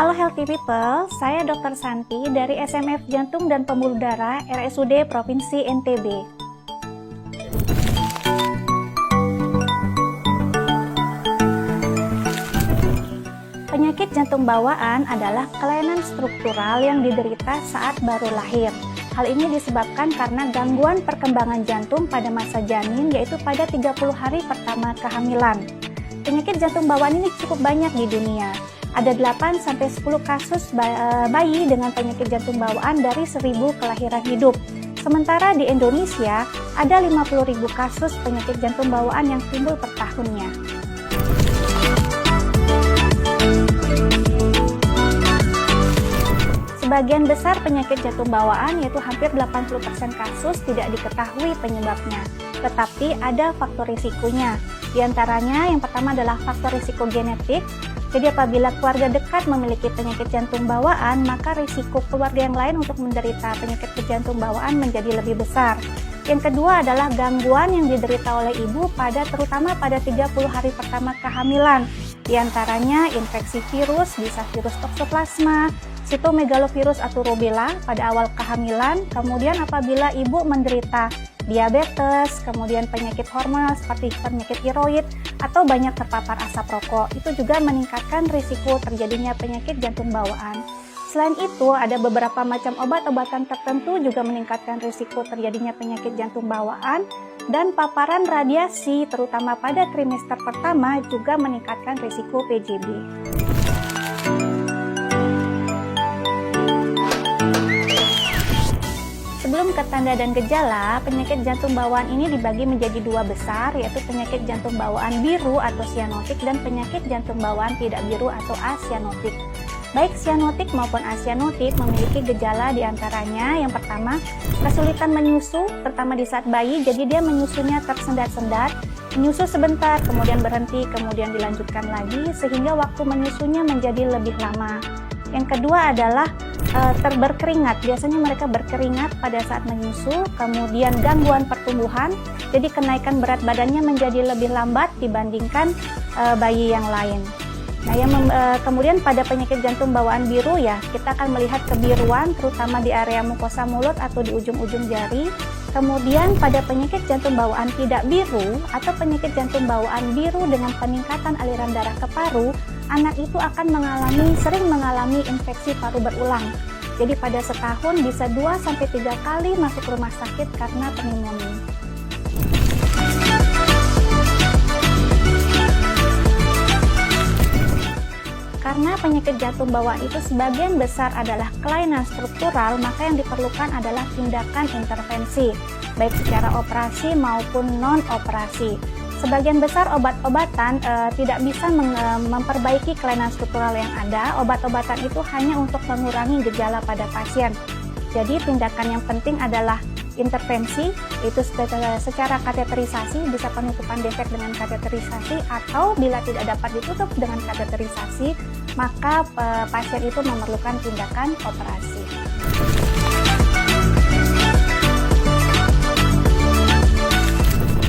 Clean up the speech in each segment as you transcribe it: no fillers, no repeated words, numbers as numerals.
Halo Healthy People, saya Dr. Santi dari SMF Jantung dan Pembuluh Darah RSUD Provinsi NTB. Penyakit jantung bawaan adalah kelainan struktural yang diderita saat baru lahir. Hal ini disebabkan karena gangguan perkembangan jantung pada masa janin, yaitu pada 30 hari pertama kehamilan. Penyakit jantung bawaan ini cukup banyak di dunia. Ada 8-10 kasus bayi dengan penyakit jantung bawaan dari 1.000 kelahiran hidup. Sementara di Indonesia, ada 50.000 kasus penyakit jantung bawaan yang timbul per tahunnya. Sebagian besar penyakit jantung bawaan, yaitu hampir 80% kasus, tidak diketahui penyebabnya. Tetapi ada faktor risikonya. Di antaranya yang pertama adalah faktor risiko genetik. Jadi apabila keluarga dekat memiliki penyakit jantung bawaan, maka risiko keluarga yang lain untuk menderita penyakit jantung bawaan menjadi lebih besar. Yang kedua adalah gangguan yang diderita oleh ibu terutama pada 30 hari pertama kehamilan. Di antaranya infeksi virus, bisa virus toksoplasma, sitomegalovirus atau rubella pada awal kehamilan. Kemudian apabila ibu menderita diabetes, kemudian penyakit hormonal seperti penyakit tiroid, atau banyak terpapar asap rokok, itu juga meningkatkan risiko terjadinya penyakit jantung bawaan. Selain itu, ada beberapa macam obat-obatan tertentu juga meningkatkan risiko terjadinya penyakit jantung bawaan, dan paparan radiasi terutama pada trimester pertama juga meningkatkan risiko PJB. Sebelum ke tanda dan gejala, penyakit jantung bawaan ini dibagi menjadi dua besar, yaitu penyakit jantung bawaan biru atau sianotik dan penyakit jantung bawaan tidak biru atau asianotik. Baik sianotik maupun asianotik memiliki gejala diantaranya yang pertama, kesulitan menyusu, terutama di saat bayi, jadi dia menyusunya tersendat-sendat, menyusu sebentar, kemudian berhenti, kemudian dilanjutkan lagi, sehingga waktu menyusunya menjadi lebih lama. Yang kedua adalah berkeringat, biasanya mereka berkeringat pada saat menyusu, kemudian gangguan pertumbuhan, jadi kenaikan berat badannya menjadi lebih lambat dibandingkan bayi yang lain. Nah, kemudian pada penyakit jantung bawaan biru ya, kita akan melihat kebiruan terutama di area mukosa mulut atau di ujung-ujung jari. Kemudian pada penyakit jantung bawaan tidak biru atau penyakit jantung bawaan biru dengan peningkatan aliran darah ke paru, anak itu akan sering mengalami infeksi paru berulang. Jadi pada setahun bisa 2-3 kali masuk rumah sakit karena pneumonia. Karena penyakit jantung bawaan itu sebagian besar adalah kelainan struktural, maka yang diperlukan adalah tindakan intervensi, baik secara operasi maupun non-operasi. Sebagian besar obat-obatan tidak bisa memperbaiki kelainan struktural yang ada. Obat-obatan itu hanya untuk mengurangi gejala pada pasien. Jadi tindakan yang penting adalah intervensi, itu secara kateterisasi, bisa penutupan defek dengan kateterisasi, atau bila tidak dapat ditutup dengan kateterisasi, maka pasien itu memerlukan tindakan operasi.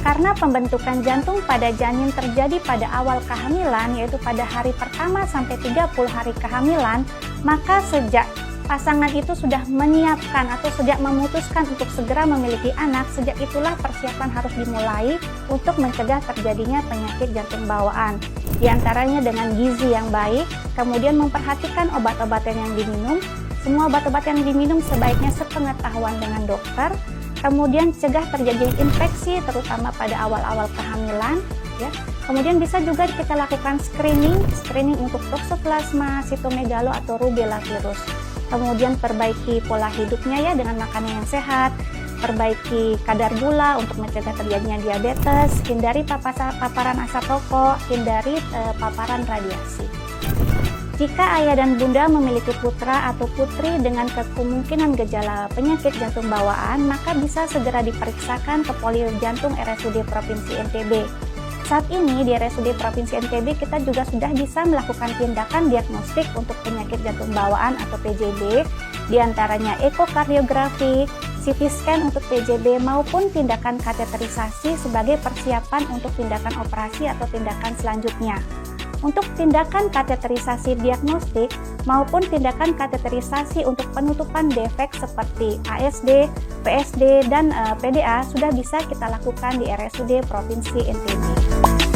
Karena pembentukan jantung pada janin terjadi pada awal kehamilan, yaitu pada hari pertama sampai 30 hari kehamilan, maka sejak pasangan itu sudah menyiapkan atau sejak memutuskan untuk segera memiliki anak, sejak itulah persiapan harus dimulai untuk mencegah terjadinya penyakit jantung bawaan. Di antaranya dengan gizi yang baik, kemudian memperhatikan obat-obatan yang diminum. Semua obat-obat yang diminum sebaiknya sepengetahuan dengan dokter. Kemudian cegah terjadinya infeksi terutama pada awal-awal kehamilan, ya. Kemudian bisa juga kita lakukan screening untuk toksoplasma, sitomegalo atau rubella virus. Kemudian perbaiki pola hidupnya ya dengan makanan yang sehat, perbaiki kadar gula untuk mencegah terjadinya diabetes, hindari paparan asap rokok, hindari paparan radiasi. Jika ayah dan bunda memiliki putra atau putri dengan kemungkinan gejala penyakit jantung bawaan, maka bisa segera diperiksakan ke Poli Jantung RSUD Provinsi NTB. Saat ini di RSUD Provinsi NTB kita juga sudah bisa melakukan tindakan diagnostik untuk penyakit jantung bawaan atau PJB, diantaranya ekokardiografi, CT scan untuk PJB maupun tindakan kateterisasi sebagai persiapan untuk tindakan operasi atau tindakan selanjutnya. Untuk tindakan kateterisasi diagnostik maupun tindakan kateterisasi untuk penutupan defek seperti ASD, PSD, dan PDA sudah bisa kita lakukan di RSUD Provinsi NTB.